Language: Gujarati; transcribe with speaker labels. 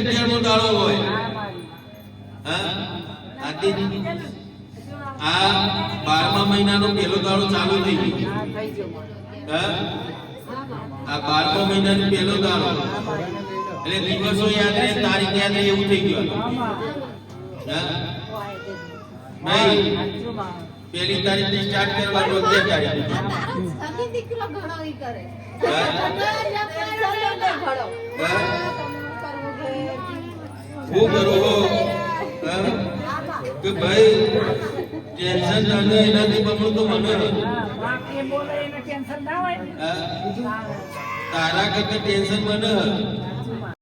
Speaker 1: 11મો દાડો હોય હા આ 12મા મહિનાનો પહેલો દાડો ચાલુ થઈ ગયો હા આ 12મા મહિનાનો પહેલો દાડો એટલે દિવસો યાદ રહે તારીખ યાદ રહે એવું થઈ ગયું હા ભાઈ પહેલી તારીખથી સ્ટાર્ટ કરવાનું 11 તારીખ હું કરું કે ભાઈ ટેન્શન ના એનાથી બમણું તો મને તારા કરતા ટેન્શન મને